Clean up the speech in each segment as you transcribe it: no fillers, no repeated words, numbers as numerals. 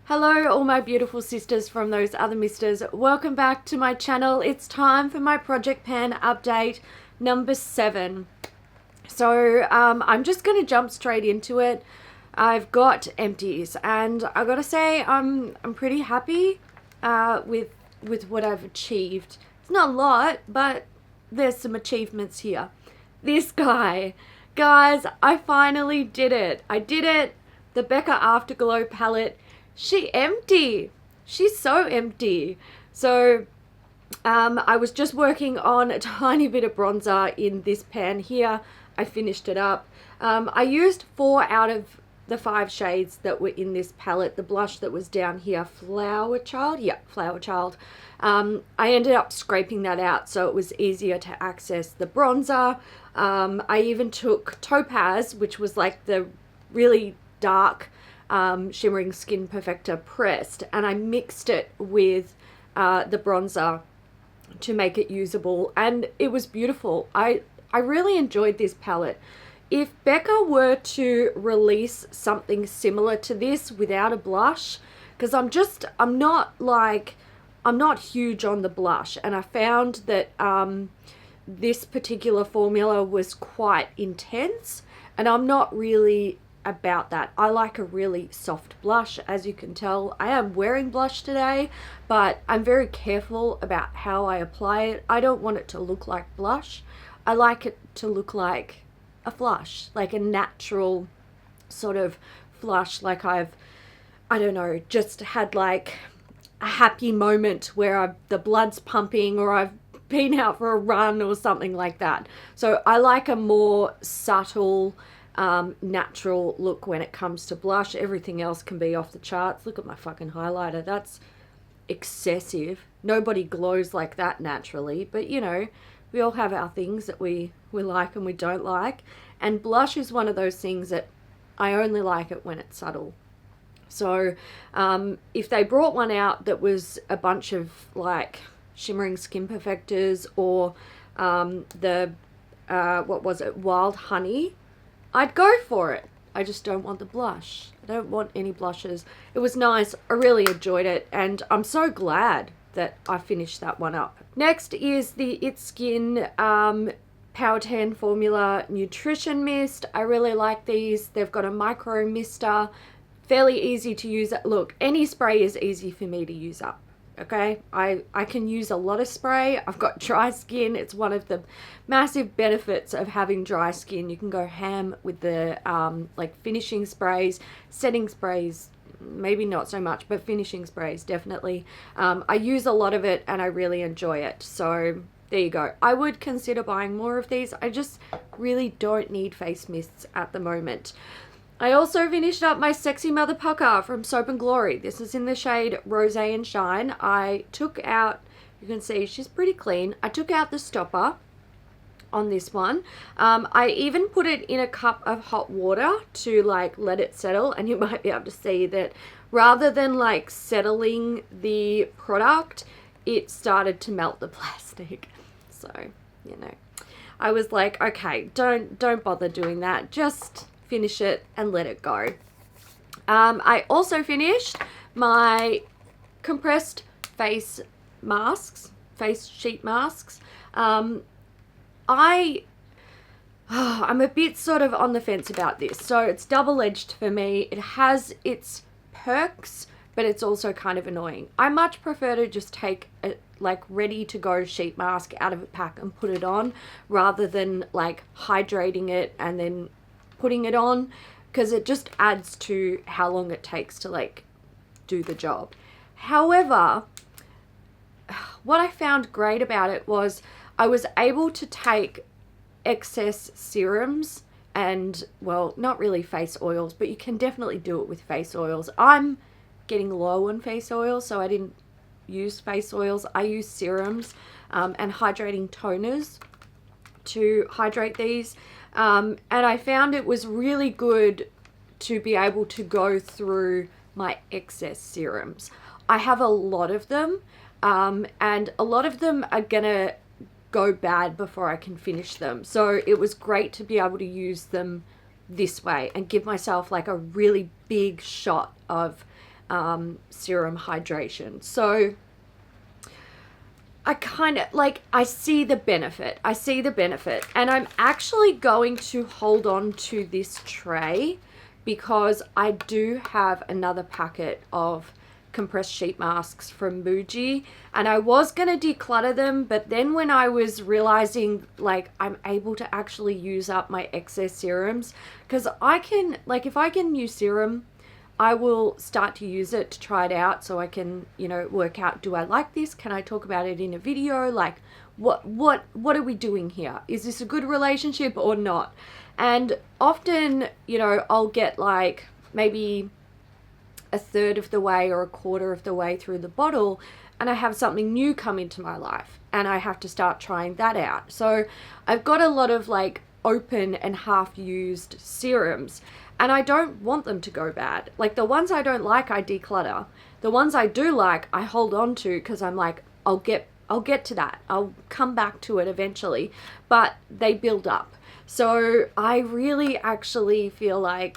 Hello all my beautiful sisters from those other misters. Welcome back to my channel. It's time for my project pan update number 7. So I'm just going to jump straight into it. I've got empties and I gotta say I'm pretty happy with what I've achieved. It's not a lot, but there's some achievements here. This guy. Guys, I finally did it. I did it. The Becca Afterglow palette. She's so empty. So I was just working on a tiny bit of bronzer in this pan here. I finished it up. I used 4 out of the 5 shades that were in this palette. The blush that was down here, Flower Child. Yeah, Flower Child. I ended up scraping that out so it was easier to access the bronzer. I even took Topaz, which was like the really dark shimmering Skin Perfector pressed, and I mixed it with the bronzer to make it usable, and it was beautiful. I really enjoyed this palette. If Becca were to release something similar to this without a blush, because I'm not huge on the blush, and I found that this particular formula was quite intense, and I'm not really about that. I like a really soft blush. As you can tell, I am wearing blush today, but I'm very careful about how I apply it. I don't want it to look like blush. I like it to look like a flush, like a natural sort of flush, like I don't know, just had like a happy moment where the blood's pumping, or I've been out for a run or something like that. So I like a more subtle natural look when it comes to blush. Everything else can be off the charts. Look at my fucking highlighter. That's excessive. Nobody glows like that naturally, but you know, we all have our things that we like and we don't like, and blush is one of those things that I only like it when it's subtle. So if they brought one out that was a bunch of like shimmering Skin Perfectors, or what was it, Wild Honey, I'd go for it. I just don't want the blush. I don't want any blushes. It was nice. I really enjoyed it, and I'm so glad that I finished that one up. Next is the It's Skin Power Tan Formula Nutrition Mist. I really like these. They've got a micro mister. Fairly easy to use. Look, any spray is easy for me to use up. Okay, I can use a lot of spray. I've got dry skin. It's one of the massive benefits of having dry skin. You can go ham with the like finishing sprays, setting sprays, maybe not so much, but finishing sprays definitely. I use a lot of it and I really enjoy it. So there you go. I would consider buying more of these. I just really don't need face mists at the moment. I also finished up my Sexy Mother Pucker from Soap & Glory. This is in the shade Rosé and Shine. I took out, you can see she's pretty clean. I took out the stopper on this one. I even put it in a cup of hot water to like let it settle, and you might be able to see that rather than like settling the product, it started to melt the plastic. So, you know, I was like, okay, don't bother doing that. Just finish it and let it go. I also finished my compressed face masks, face sheet masks. I'm a bit sort of on the fence about this. So it's double-edged for me. It has its perks, but it's also kind of annoying. I much prefer to just take a like ready to go sheet mask out of a pack and put it on, rather than like hydrating it and then putting it on, because it just adds to how long it takes to like do the job. However, what I found great about it was I was able to take excess serums and, well, not really face oils, but you can definitely do it with face oils. I'm getting low on face oils, so I didn't use face oils. I use serums and hydrating toners to hydrate these. And I found it was really good to be able to go through my excess serums. I have a lot of them, and a lot of them are gonna go bad before I can finish them. So it was great to be able to use them this way and give myself like a really big shot of serum hydration. So I kind of like, I see the benefit. And I'm actually going to hold on to this tray because I do have another packet of compressed sheet masks from Muji, and I was going to declutter them, but then when I was realizing like I'm able to actually use up my excess serums, because I can, like, if I get a new serum, I will start to use it to try it out so I can, you know, work out, do I like this? Can I talk about it in a video? Like, what are we doing here? Is this a good relationship or not? And often, you know, I'll get like maybe a third of the way or a quarter of the way through the bottle, and I have something new come into my life and I have to start trying that out. So I've got a lot of like open and half used serums, and I don't want them to go bad. Like, the ones I don't like, I declutter. The ones I do like, I hold on to because I'm like, I'll get to that. I'll come back to it eventually, but they build up. So I really actually feel like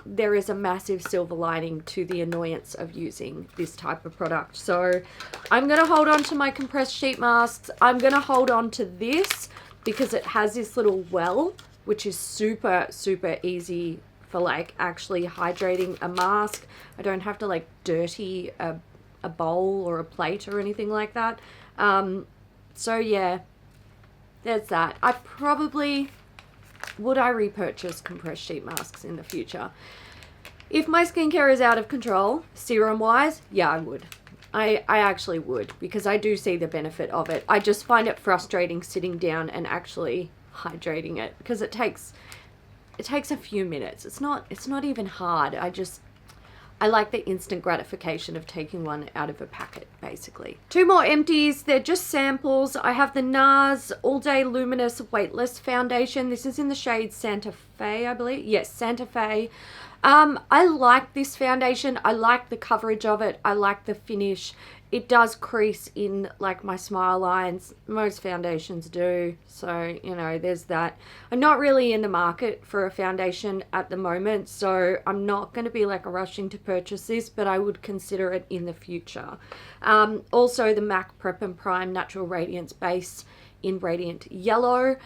there is a massive silver lining to the annoyance of using this type of product. So I'm going to hold on to my compressed sheet masks. I'm going to hold on to this because it has this little well, which is super, super easy for like actually hydrating a mask. I don't have to like dirty a bowl or a plate or anything like that. So yeah, there's that. I probably... would I repurchase compressed sheet masks in the future? If my skincare is out of control, serum-wise, yeah, I would. I actually would, because I do see the benefit of it. I just find it frustrating sitting down and actually hydrating it, because it takes a few minutes. It's not even hard. I like the instant gratification of taking one out of a packet, basically. Two more empties. They're just samples. I have the NARS All Day Luminous Weightless Foundation. This is in the shade Santa Fe, I believe. Yes, Santa Fe. I like this foundation. I like the coverage of it. I like the finish. It does crease in like my smile lines. Most foundations do. So, you know, there's that. I'm not really in the market for a foundation at the moment, so I'm not going to be like rushing to purchase this, but I would consider it in the future. Also the MAC Prep and Prime Natural Radiance Base in Radiant Yellow.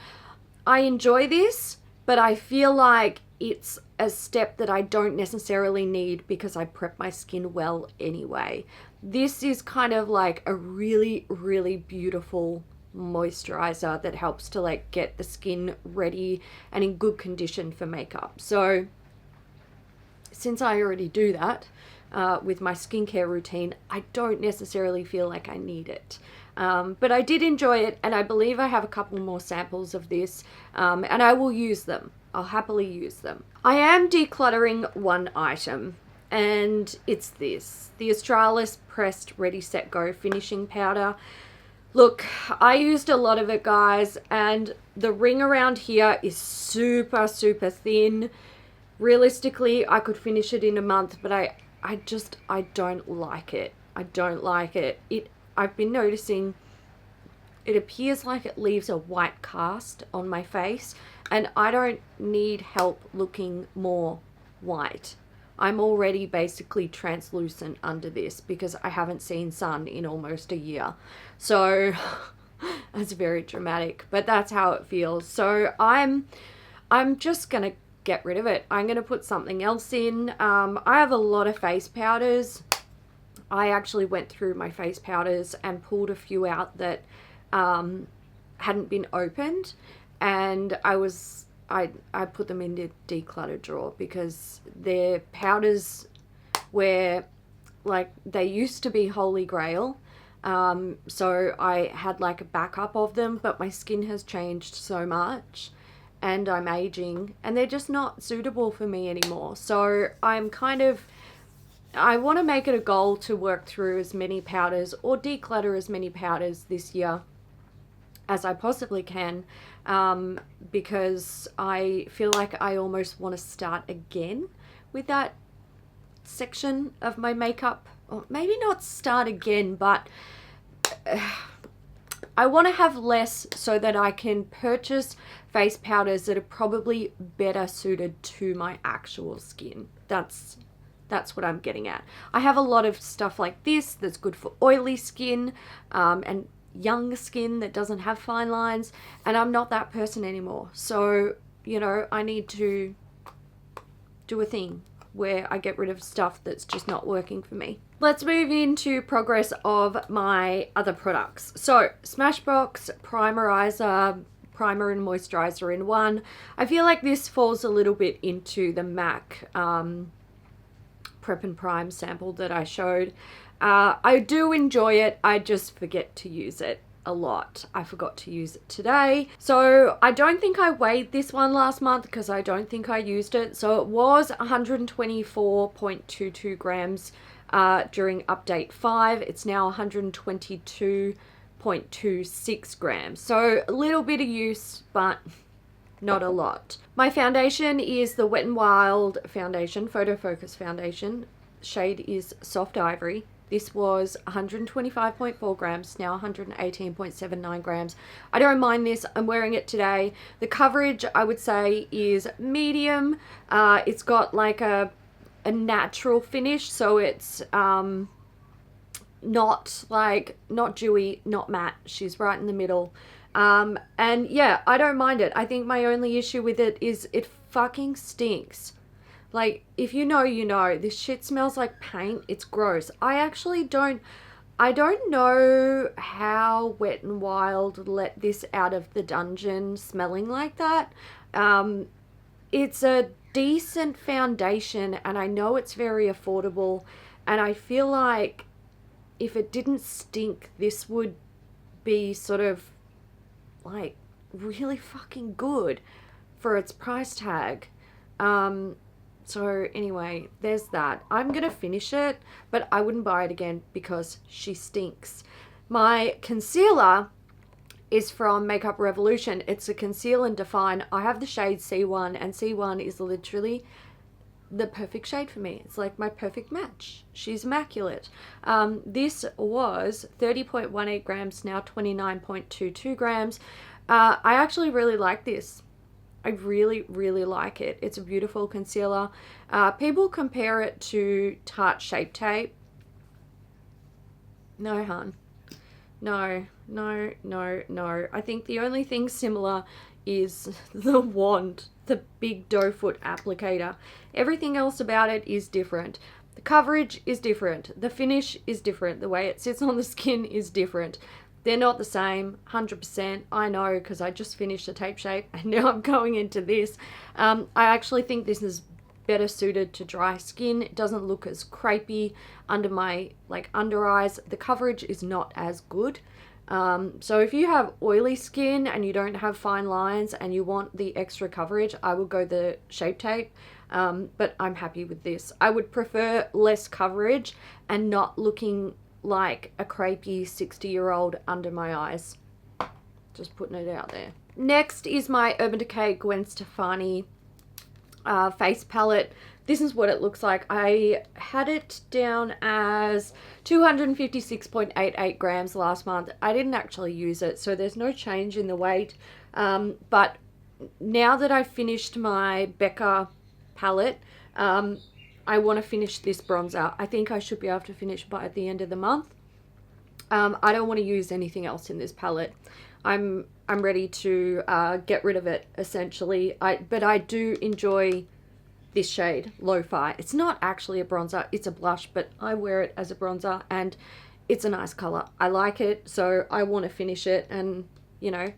I enjoy this, but I feel like it's a step that I don't necessarily need because I prep my skin well anyway. This is kind of like a really, really beautiful moisturizer that helps to like get the skin ready and in good condition for makeup. So since I already do that with my skincare routine, I don't necessarily feel like I need it. But I did enjoy it, and I believe I have a couple more samples of this, and I will use them. I'll happily use them. I am decluttering one item, and it's this, the Australis Pressed Ready Set Go Finishing Powder. Look, I used a lot of it, guys, and the ring around here is super, super thin. Realistically, I could finish it in a month, but I don't like it. I don't like it. I've been noticing it appears like it leaves a white cast on my face, and I don't need help looking more white. I'm already basically translucent under this because I haven't seen sun in almost a year. So that's very dramatic, but that's how it feels. So I'm just gonna get rid of it. I'm gonna put something else in. I have a lot of face powders. I actually went through my face powders and pulled a few out that hadn't been opened, and I put them in the declutter drawer because they're powders where like they used to be holy grail. So I had like a backup of them, but my skin has changed so much and I'm aging and they're just not suitable for me anymore. So I want to make it a goal to work through as many powders or declutter as many powders this year as I possibly can, because I feel like I almost want to start again with that section of my makeup, or maybe not start again, but I want to have less so that I can purchase face powders that are probably better suited to my actual skin. That's That's what I'm getting at. I have a lot of stuff like this that's good for oily skin and young skin that doesn't have fine lines, and I'm not that person anymore. So, you know, I need to do a thing where I get rid of stuff that's just not working for me. Let's move into progress of my other products. So, Smashbox Primerizer, primer and moisturizer in one. I feel like this falls a little bit into the MAC Prep and Prime sample that I showed. I do enjoy it, I just forget to use it a lot. I forgot to use it today. So I don't think I weighed this one last month because I don't think I used it. So it was 124.22 grams during update 5. It's now 122.26 grams. So a little bit of use, but not a lot. My foundation is the Wet n Wild foundation, Photo Focus foundation. Shade is Soft Ivory. This was 125.4 grams, now 118.79 grams. I don't mind this. I'm wearing it today. The coverage, I would say, is medium. It's got like a natural finish, so it's not dewy, not matte. She's right in the middle. And yeah, I don't mind it. I think my only issue with it is it fucking stinks. Like, if you know, you know. This shit smells like paint. It's gross. I don't know how Wet n Wild let this out of the dungeon smelling like that. It's a decent foundation, and I know it's very affordable, and I feel like if it didn't stink, this would be sort of like really fucking good for its price tag. So anyway, there's that. I'm gonna finish it, but I wouldn't buy it again because she stinks. My concealer is from Makeup Revolution. It's a Conceal and Define. I have the shade C1, and C1 is literally the perfect shade for me. It's like my perfect match. She's immaculate. This was 30.18 grams, now 29.22 grams. I actually really like this. I really, really like it. It's a beautiful concealer. People compare it to Tarte Shape Tape. No, hun. No. I think the only thing similar is the wand, the big doe foot applicator. Everything else about it is different. The coverage is different. The finish is different. The way it sits on the skin is different. They're not the same, 100%. I know, because I just finished a Tape Shape and now I'm going into this. I actually think this is better suited to dry skin. It doesn't look as crepey under my under eyes. The coverage is not as good. So if you have oily skin and you don't have fine lines and you want the extra coverage, I would go the Shape Tape. But I'm happy with this. I would prefer less coverage and not looking like a crepey 60-year-old under my eyes. Just putting it out there. Next is my Urban Decay Gwen Stefani face palette. This is what it looks like. I had it down as 256.88 grams last month. I didn't actually use it, so there's no change in the weight. But now that I've finished my Becca palette, I want to finish this bronzer. I think I should be able to finish by the end of the month. I don't want to use anything else in this palette. I'm ready to get rid of it, essentially. But I do enjoy this shade, Lo-Fi. It's not actually a bronzer, it's a blush, but I wear it as a bronzer and it's a nice color. I like it, so I want to finish it, and you know,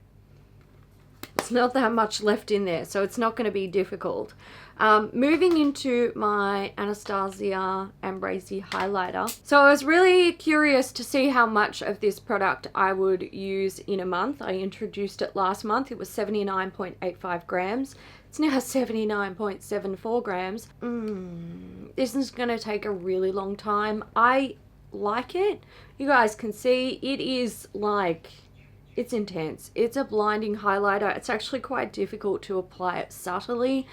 it's not that much left in there, so it's not going to be difficult. Moving into my Anastasia Amrezy Highlighter. So I was really curious to see how much of this product I would use in a month. I introduced it last month. It was 79.85 grams. It's now 79.74 grams. This is going to take a really long time. I like it. You guys can see it is like... it's intense. It's a blinding highlighter. It's actually quite difficult to apply it subtly.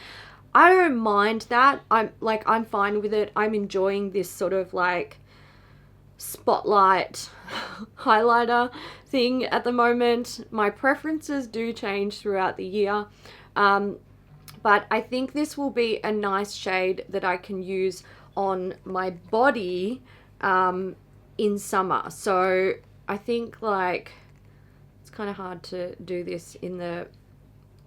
I don't mind that. I'm fine with it. I'm enjoying this sort of like spotlight highlighter thing at the moment. My preferences do change throughout the year. But I think this will be a nice shade that I can use on my body in summer. So I think like it's kind of hard to do this in the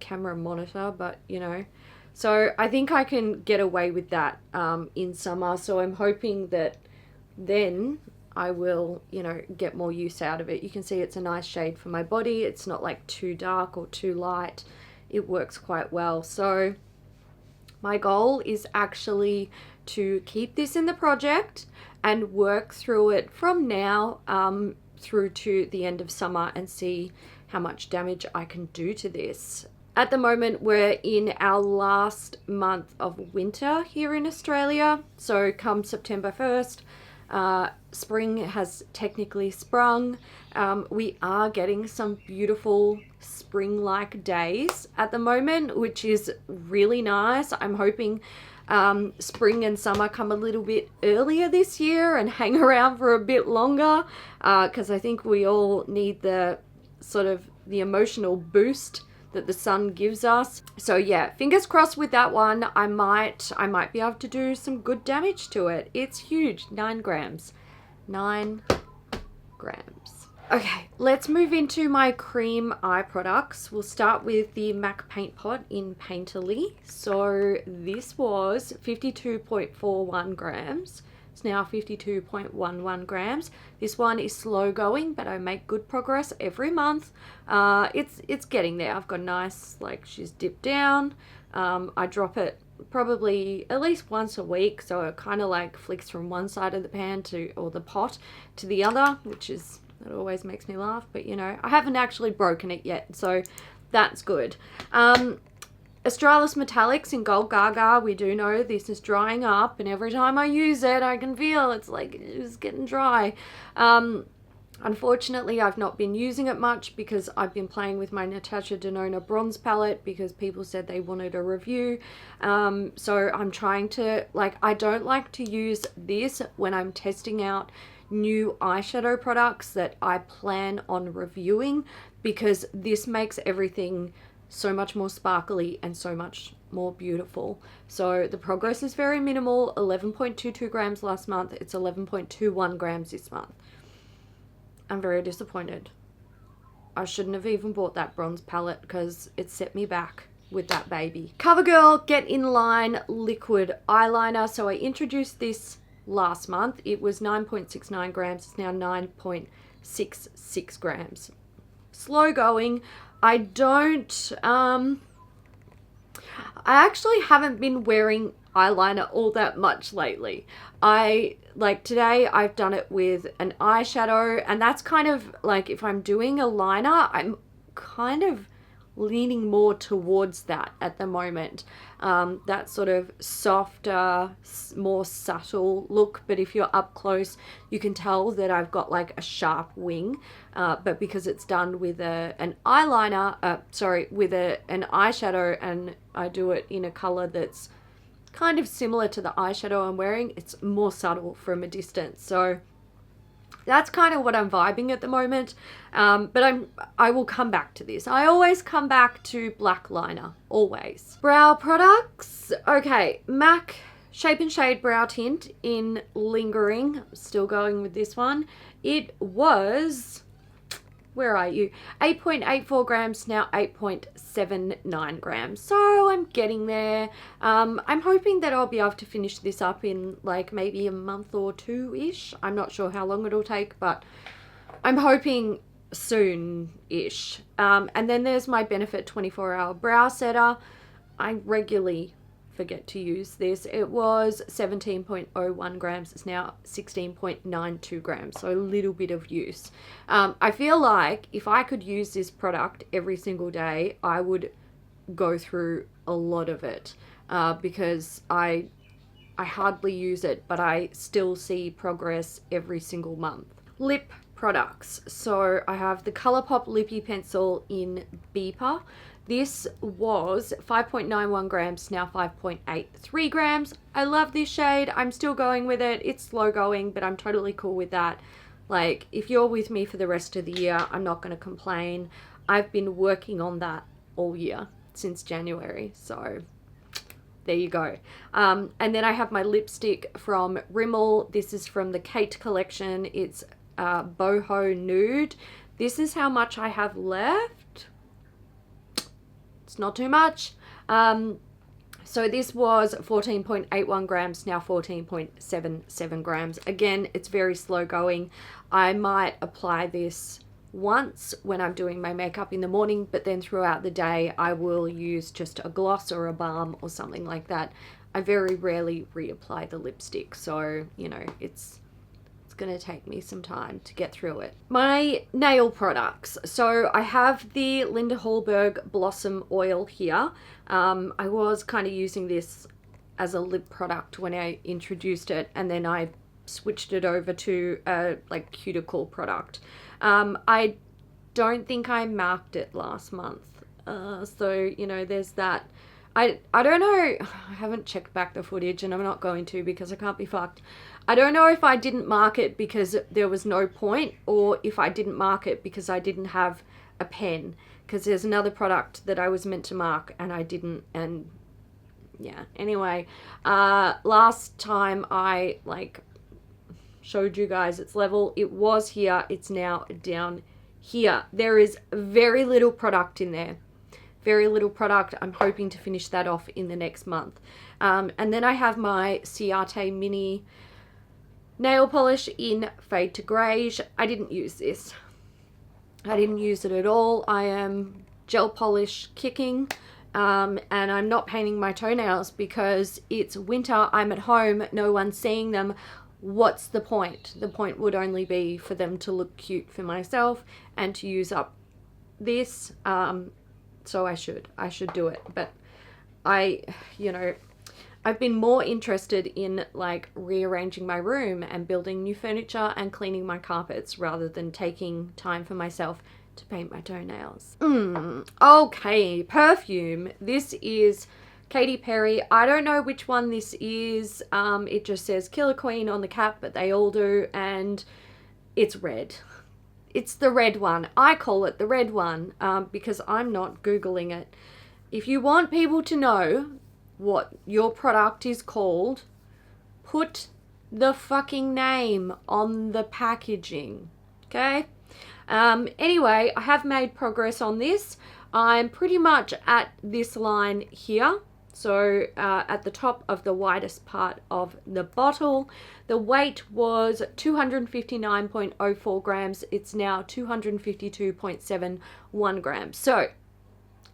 camera monitor, but you know, so I think I can get away with that in summer. So I'm hoping that then I will, you know, get more use out of it. You can see it's a nice shade for my body. It's not like too dark or too light. It works quite well. So my goal is actually to keep this in the project and work through it from now through to the end of summer and see how much damage I can do to this. At the moment, we're in our last month of winter here in Australia. So come September 1st, spring has technically sprung. We are getting some beautiful spring-like days at the moment, which is really nice. I'm hoping spring and summer come a little bit earlier this year and hang around for a bit longer, because I think we all need the sort of the emotional boost that the sun gives us. So yeah, fingers crossed with that one. I might be able to do some good damage to it. It's huge, 9 grams. 9 grams. Okay, let's move into my cream eye products. We'll start with the MAC Paint Pot in Painterly. So this was 52.41 grams. It's now 52.11 grams. This one is slow going, but I make good progress every month. It's getting there. I've got a nice, like, she's dipped down. I drop it probably at least once a week, so it kind of like flicks from one side of the pan to, or the pot, to the other, which is, that always makes me laugh, but you know, I haven't actually broken it yet, so that's good. Australis Metalix in Gold Gaga, we do know this is drying up, and every time I use it, I can feel it's like it's getting dry. Unfortunately, I've not been using it much because I've been playing with my Natasha Denona bronze palette because people said they wanted a review. So I'm trying to, like, I don't like to use this when I'm testing out new eyeshadow products that I plan on reviewing, because this makes everything so much more sparkly and so much more beautiful. So the progress is very minimal. 11.22 grams last month. It's 11.21 grams this month. I'm very disappointed. I shouldn't have even bought that bronze palette because it set me back with that baby. Covergirl Get In Line liquid eyeliner. So I introduced this last month. It was 9.69 grams. It's now 9.66 grams. Slow going. I actually haven't been wearing eyeliner all that much lately. Like today I've done it with an eyeshadow, and that's kind of like, if I'm doing a liner, I'm kind of leaning more towards that at the moment. That sort of softer, more subtle look, but if you're up close you can tell that I've got like a sharp wing, but because it's done with an eyeliner, with an eyeshadow, and I do it in a color that's kind of similar to the eyeshadow I'm wearing, it's more subtle from a distance. So that's kind of what I'm vibing at the moment. But I will come back to this. I always come back to black liner, always. Brow products. Okay, MAC Shape and Shade Brow Tint in Lingering. I'm still going with this one. It was, where are you? 8.84 grams, now 8.79 grams. So I'm getting there. I'm hoping that I'll be able to finish this up in like maybe a month or two-ish. I'm not sure how long it'll take, but I'm hoping soon-ish. And then there's my Benefit 24-Hour Brow Setter. I regularly forget to use this. It was 17.01 grams. It's now 16.92 grams, so a little bit of use. I feel like if I could use this product every single day, I would go through a lot of it, because I hardly use it, but I still see progress every single month. Lip products. So I have the Colourpop Lippie pencil in Beeper. This was 5.91 grams, now 5.83 grams. I love this shade. I'm still going with it. It's slow going, but I'm totally cool with that. Like, if you're with me for the rest of the year, I'm not going to complain. I've been working on that all year, since January. So there you go. And then I have my lipstick from Rimmel. This is from the Kate collection. It's Boho Nude. This is how much I have left. It's not too much. So this was 14.81 grams, now 14.77 grams. Again, it's very slow going. I might apply this once when I'm doing my makeup in the morning, but then throughout the day I will use just a gloss or a balm or something like that. I very rarely reapply the lipstick, so you know, it's going to take me some time to get through it. My nail products. So I have the Linda Hallberg Blossom Oil here. I was kind of using this as a lip product when I introduced it, and then I switched it over to a like cuticle product. I don't think I marked it last month. So, you know, there's that. I don't know. I haven't checked back the footage, and I'm not going to because I can't be fucked. I don't know if I didn't mark it because there was no point, or if I didn't mark it because I didn't have a pen, because there's another product that I was meant to mark and I didn't. And yeah, anyway, last time I like showed you guys its level, it was here, it's now down here. There is very little product in there, very little product. I'm hoping to finish that off in the next month. And then I have my Ciate Mini nail polish in Fade to Greige. I didn't use this. I didn't use it at all. I am gel polish kicking, and I'm not painting my toenails because it's winter. I'm at home. No one's seeing them. What's the point? The point would only be for them to look cute for myself and to use up this. So I should do it. But you know, I've been more interested in like rearranging my room and building new furniture and cleaning my carpets rather than taking time for myself to paint my toenails. Okay, perfume. This is Katy Perry. I don't know which one this is. It just says Killer Queen on the cap, but they all do, and it's red. It's the red one. I call it the red one because I'm not Googling it. If you want people to know what your product is called, put the fucking name on the packaging, okay? Anyway, I have made progress on this. I'm pretty much at this line here. So at the top of the widest part of the bottle. The weight was 259.04 grams. It's now 252.71 grams. So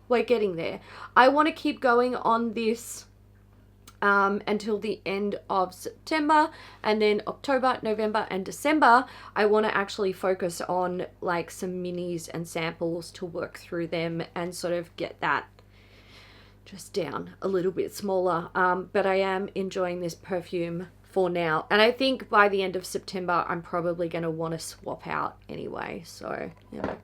we're getting there. I want to keep going on this until the end of September, and then October, November, and December I want to actually focus on like some minis and samples to work through them and sort of get that just down a little bit smaller. But I am enjoying this perfume for now, and I think by the end of September I'm probably going to want to swap out anyway, so you know,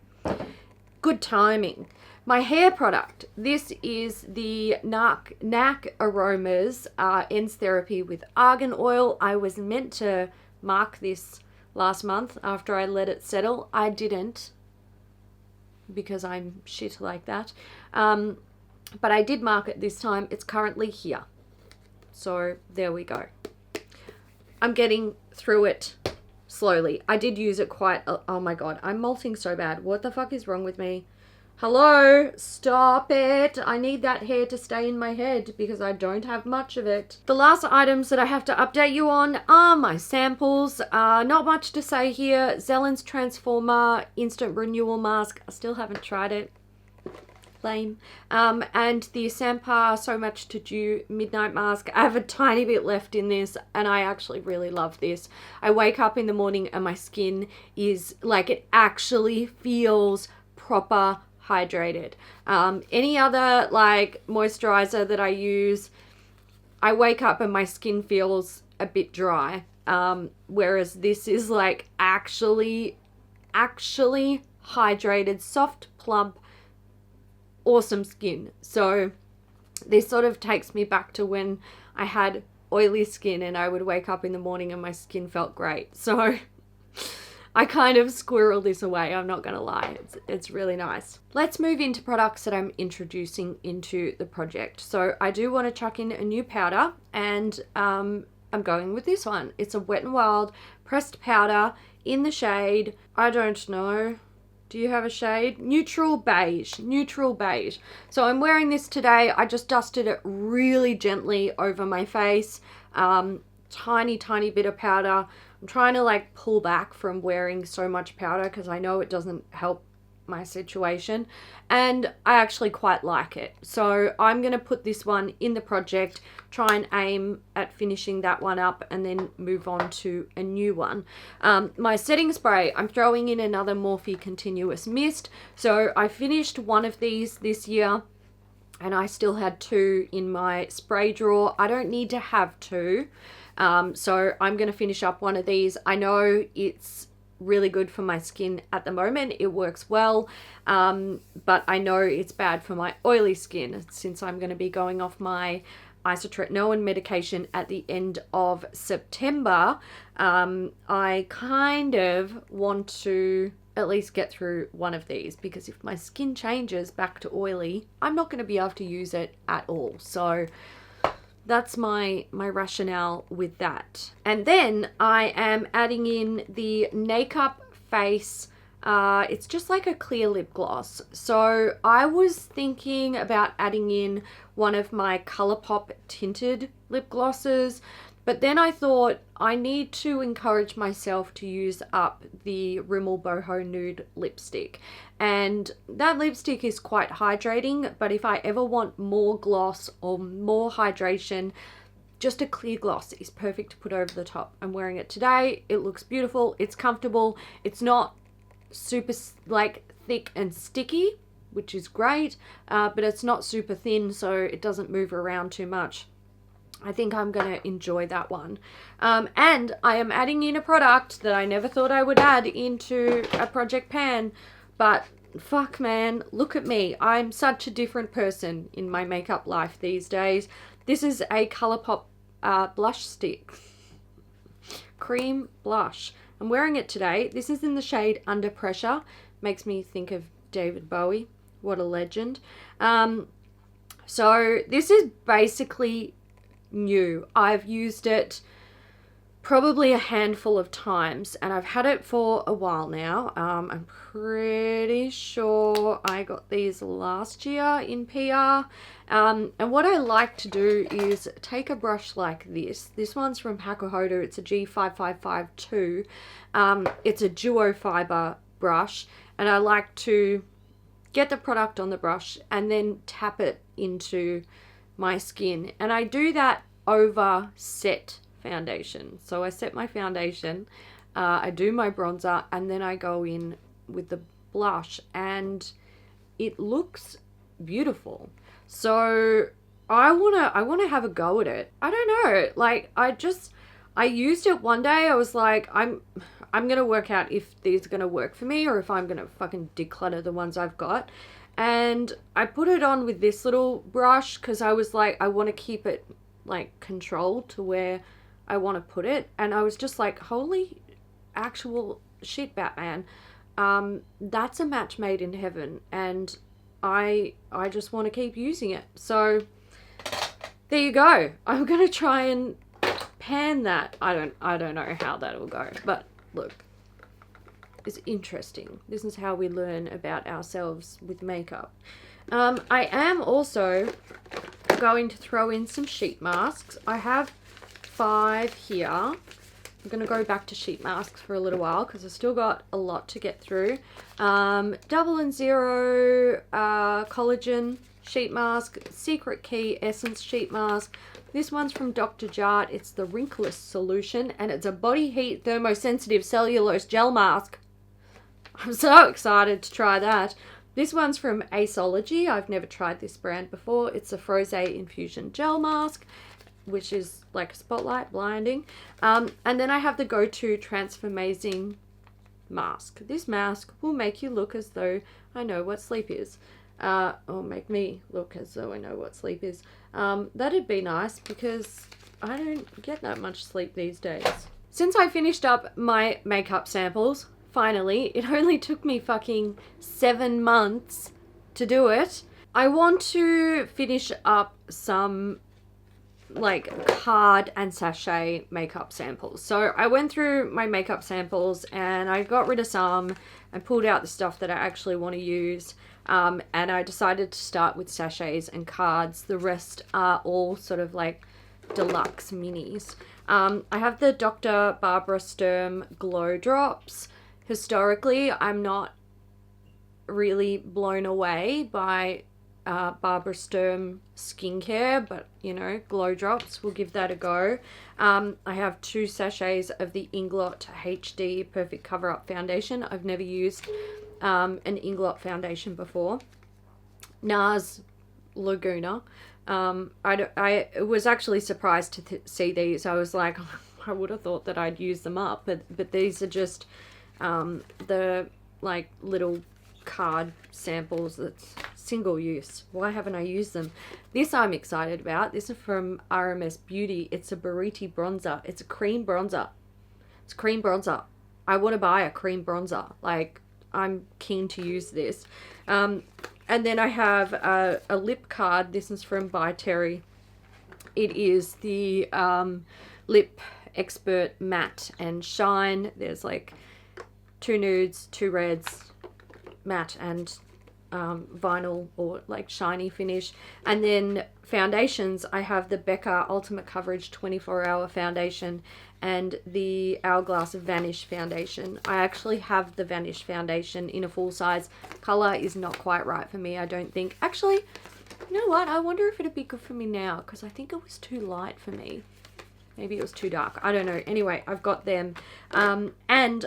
good timing. My hair product, this is the Nakeup Aromas Ends Therapy with Argan Oil. I was meant to mark this last month after I let it settle. I didn't because I'm shit like that. But I did mark it this time. It's currently here. So there we go. I'm getting through it slowly. I did use it quite, oh my God, I'm molting so bad. What the fuck is wrong with me? Hello, stop it. I need that hair to stay in my head because I don't have much of it. The last items that I have to update you on are my samples. Not much to say here. Zellen's Transformer Instant Renewal Mask. I still haven't tried it. Lame. And the Sampa So Much To Do Midnight Mask. I have a tiny bit left in this and I actually really love this. I wake up in the morning and my skin is like, it actually feels proper hydrated. Any other like moisturizer that I use, I wake up and my skin feels a bit dry, whereas this is like actually hydrated, soft, plump, awesome skin. So this sort of takes me back to when I had oily skin and I would wake up in the morning and my skin felt great. So I kind of squirrel this away, I'm not gonna lie. It's really nice. Let's move into products that I'm introducing into the project. So I do want to chuck in a new powder, and I'm going with this one. It's a Wet n Wild pressed powder in the shade, I don't know, do you have a shade? Neutral beige, neutral beige. So I'm wearing this today. I just dusted it really gently over my face. Tiny bit of powder. I'm trying to like pull back from wearing so much powder because I know it doesn't help my situation, and I actually quite like it. So I'm going to put this one in the project, try and aim at finishing that one up, and then move on to a new one. My setting spray, I'm throwing in another Morphe Continuous Mist. So I finished one of these this year, and I still had 2 in my spray drawer. I don't need to have 2. So I'm going to finish up one of these. I know it's really good for my skin at the moment. It works well, but I know it's bad for my oily skin since I'm going to be going off my isotretinoin medication at the end of September. I kind of want to at least get through one of these, because if my skin changes back to oily, I'm not going to be able to use it at all. So that's my rationale with that. And then I am adding in the Nakeup Face. It's just like a clear lip gloss. So I was thinking about adding in one of my Colourpop tinted lip glosses, but then I thought I need to encourage myself to use up the Rimmel Boho Nude lipstick. And that lipstick is quite hydrating, but if I ever want more gloss or more hydration, just a clear gloss is perfect to put over the top. I'm wearing it today. It looks beautiful. It's comfortable. It's not super like thick and sticky, which is great, but it's not super thin, so it doesn't move around too much. I think I'm going to enjoy that one. And I am adding in a product that I never thought I would add into a project pan, but fuck man, look at me. I'm such a different person in my makeup life these days. This is a Colourpop blush stick. Cream blush. I'm wearing it today. This is in the shade Under Pressure. Makes me think of David Bowie. What a legend. So this is basically new. I've used it probably a handful of times, and I've had it for a while now. I'm pretty sure I got these last year in PR. And what I like to do is take a brush like this. This one's from Hakuhodo. It's a G5552. It's a duo fiber brush, and I like to get the product on the brush and then tap it into my skin. And I do that over set foundation. So I set my foundation, I do my bronzer, and then I go in with the blush, and it looks beautiful. So I wanna have a go at it. I don't know, like I used it one day. I was like, I'm gonna work out if these are gonna work for me or if I'm gonna fucking declutter the ones I've got. And I put it on with this little brush because I was like, I want to keep it like controlled to where I want to put it. And I was just like, holy actual shit, Batman. That's a match made in heaven, and I just want to keep using it. So there you go. I'm gonna try and pan that. I don't know how that'll go, but look, it's interesting. This is how we learn about ourselves with makeup. I am also going to throw in some sheet masks. I have 5 here. I'm going to go back to sheet masks for a little while because I've still got a lot to get through. Double and Zero collagen sheet mask, Secret Key Essence sheet mask. This one's from Dr. Jart. It's the Wrinkless Solution, and it's a body heat thermosensitive cellulose gel mask. I'm so excited to try that. This one's from Aceology. I've never tried this brand before. It's a Froze Infusion Gel Mask, which is like a spotlight, blinding. And then I have the Go-To Transformazing Mask. This mask will make you look as though I know what sleep is. Or make me look as though I know what sleep is. That'd be nice because I don't get that much sleep these days. Since I finished up my makeup samples, finally. It only took me fucking 7 months to do it. I want to finish up some like card and sachet makeup samples. So I went through my makeup samples and I got rid of some and pulled out the stuff that I actually want to use. And I decided to start with sachets and cards. The rest are all sort of like deluxe minis. I have the Dr. Barbara Sturm Glow Drops. Historically, I'm not really blown away by Barbara Sturm skincare, but you know, glow drops, we'll give that a go. I have 2 sachets of the Inglot HD Perfect Cover Up Foundation. I've never used an Inglot foundation before. NARS Laguna. I was actually surprised to see these. I was like, I would have thought that I'd use them up, but these are just the like little card samples that's single use. Why haven't I used them? This I'm excited about. This is from RMS Beauty. It's a Bariti bronzer. It's a cream bronzer. It's cream bronzer. I want to buy a cream bronzer. Like, I'm keen to use this. And then I have a lip card. This is from By Terry. It is the Lip Expert Matte and Shine. There's like 2 nudes, 2 reds, matte and vinyl or like shiny finish. And then foundations, I have the Becca Ultimate Coverage 24-hour foundation and the Hourglass Vanish foundation. I actually have the Vanish foundation in a full size. Color is not quite right for me, I don't think. Actually, you know what, I wonder if it'd be good for me now, because I think it was too light for me. Maybe it was too dark. I don't know. Anyway, I've got them. And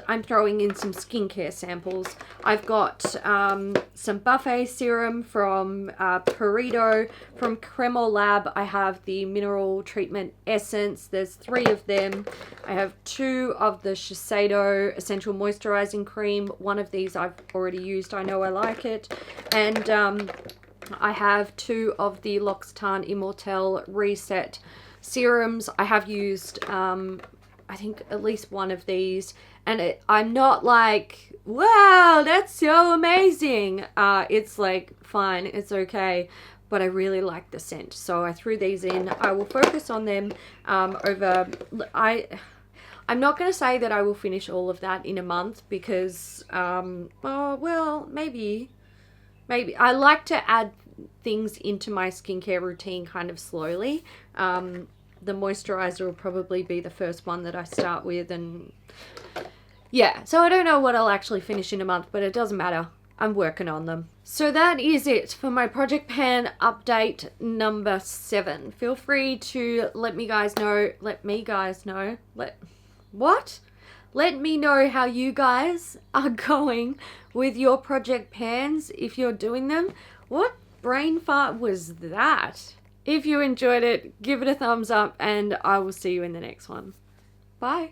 I'm throwing in some skincare samples. I've got some Buffet serum from Perrido. From Cremor Lab, I have the Mineral Treatment Essence. There's 3 of them. I have 2 of the Shiseido Essential Moisturizing Cream. One of these I've already used. I know I like it. And I have 2 of the L'Occitane Immortelle Reset serums. I have used I think at least one of these, and I'm not like, wow, that's so amazing. It's like fine, it's okay, but I really like the scent, so I threw these in. I will focus on them over. I'm not going to say that I will finish all of that in a month, because oh well, maybe I like to add things into my skincare routine kind of slowly. The moisturizer will probably be the first one that I start with, and yeah, so I don't know what I'll actually finish in a month, but it doesn't matter. I'm working on them. So that is it for my Project Pan update number 7. Feel free to let me know how you guys are going with your Project Pans, if you're doing them. What brain fart was that? If you enjoyed it, give it a thumbs up, and I will see you in the next one. Bye.